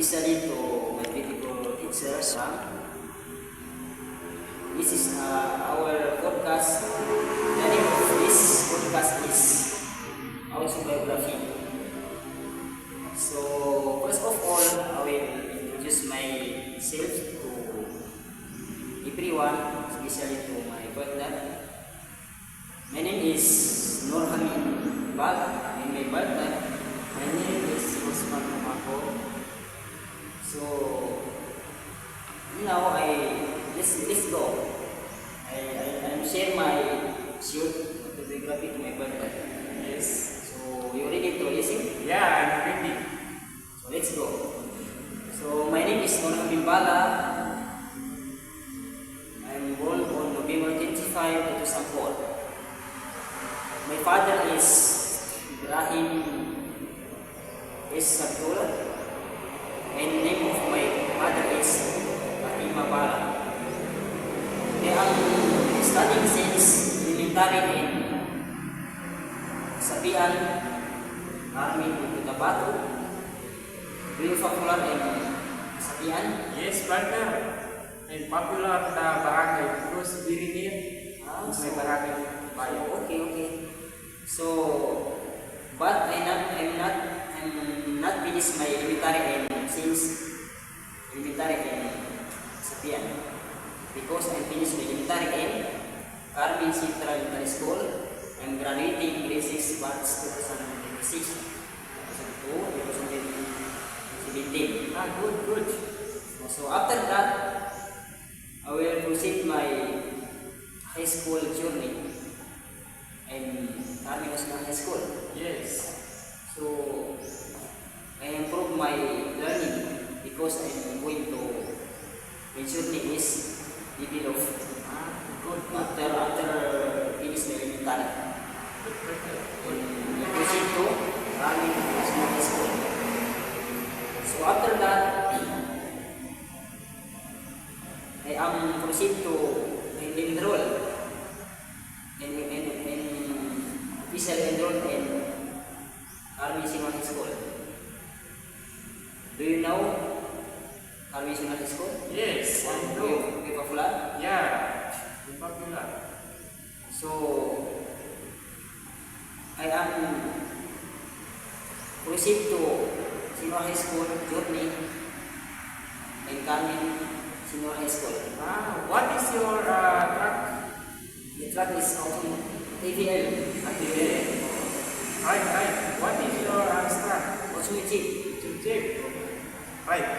especially to my beautiful teachers. This is our podcast. The name of this podcast is autobiography. So first of all, I will introduce myself to everyone, especially to my partner. My name is Nur Hamid Bal, and my partner, my name is Osman Umako. So now let's go. I'm share my short autobiography to my partner. Yes. So you ready to listen? Yeah, I'm ready. So let's go. So my name is Nur Hamid Bala. I'm born on November 25, 2004. My father is Ibrahim S. Sabdullah, and name of my mother is Fatima Bala. They are studying since elementary in Sabian, Army in Cotabato. Very popular in Sabian. Yes, partner. I'm popular sa barangay because very near my barangay. Okay. So, but I'm not finished my elementary and since elementary in Sabian, because I finished my elementary in Carmen Central Elementary School. I'm graduating grade 6 March 2026. 2017. Good. So after that, I will proceed my high school journey in Carmen National High School. Yes. So I improve my learning because I'm going to my journey is develop Good. after finish my elementary. I proceed to Carmen National High School. So after that, I am proceed to enroll in officially enrolled in Carmen National High School. Do you know Carmen National High School? Yes, I know. Very popular. Yeah, I'm popular. So I am proceed to Senior High School journey in Carmen Senior High School. What is your track? The track is AVL. Right. What is your track? Automotive. Right.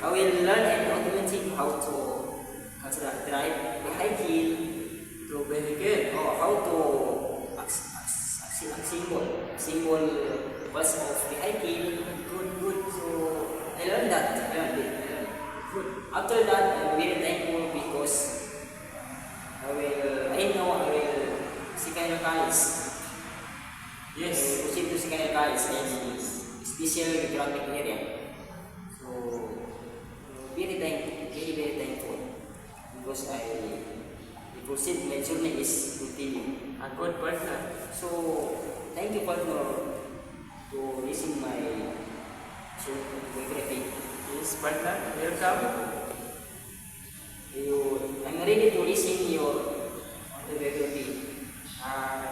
I will learn in automotive how to drive the vehicle, To vehicle. or how to symbol bus of the vehicle. Good. So I learned that. Good. After that, I'm very thankful because I will second college. Yes. Proceed to second college in special geographic area. So very thankful because I proceed my journey is continue. A good partner. So thank you partner to listen my short biography. Yes, partner. Welcome. I'm ready to listen your autobiography.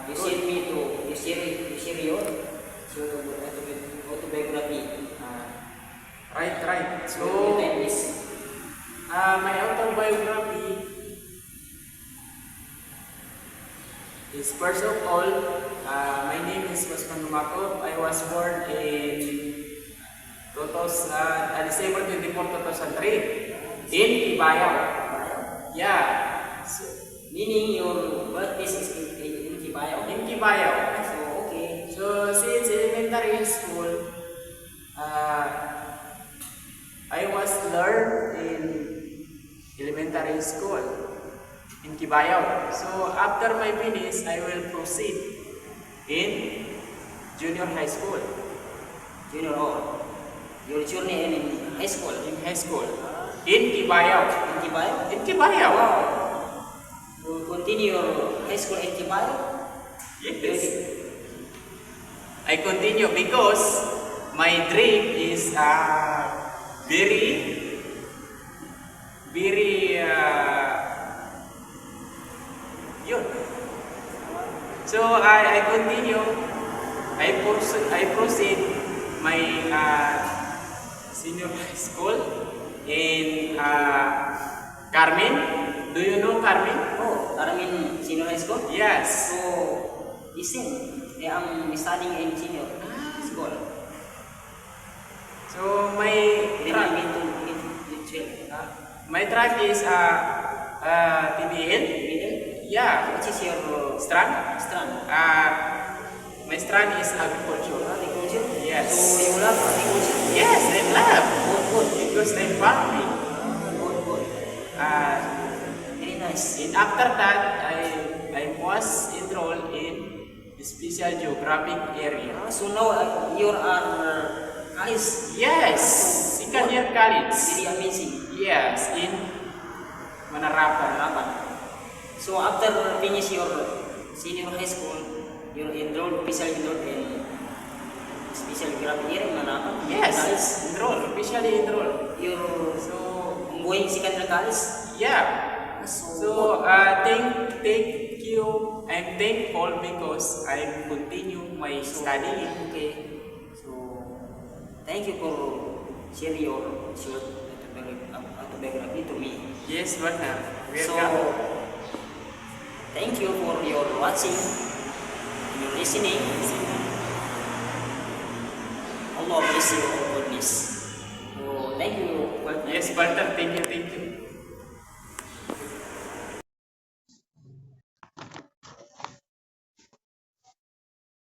You share your autobiography. Right. So So, time is my autobiography is first of all, my name is Osman Umako. I was born in December 24, 2003 in Ibayao. Yeah. So, meaning your birthplace is in Kibayo. in Ibayao. So okay. So since elementary school, I was learned in elementary school in Kibayao. So after my finish, I will proceed in junior high school. Junior or your journey in high school. In high school in Kibayao. In Kibayo? In Kibayao. Wow. You continue your high school in Kibayo? Yes. I continue because my dream is very yun. So I continue. I proceed my senior high school in Carmen. Do you know Carmen? Oh, Carmen Senior High School? Yes. So, listen, I am studying in senior school. So my Then I track, went to 12. my track is TBL. Middle? Yeah. What is your Strand. strand? My strand is agriculture. Agriculture? Yes. So, you love agriculture? Yes, I love Good. because I'm farming. Good. Uh, Very nice. and after that, I was enrolled in special geographic area. So now you are college. Yes, second year college. Very amazing. Yes, in Manarapan. Harapan. So after finish your senior high school, you officially enrolled in special geography area in Manapan. Yes, College. enrolled, officially enrolled. You're So, going secondary college. yeah. So, So, thank you. I'm thankful because I continue my study. okay. So thank you for sharing your short autobiography to me. Yes, partner. So Welcome. thank you for your watching, your listening. Allah bless you all goodness. So thank you. Yes, partner. Thank you.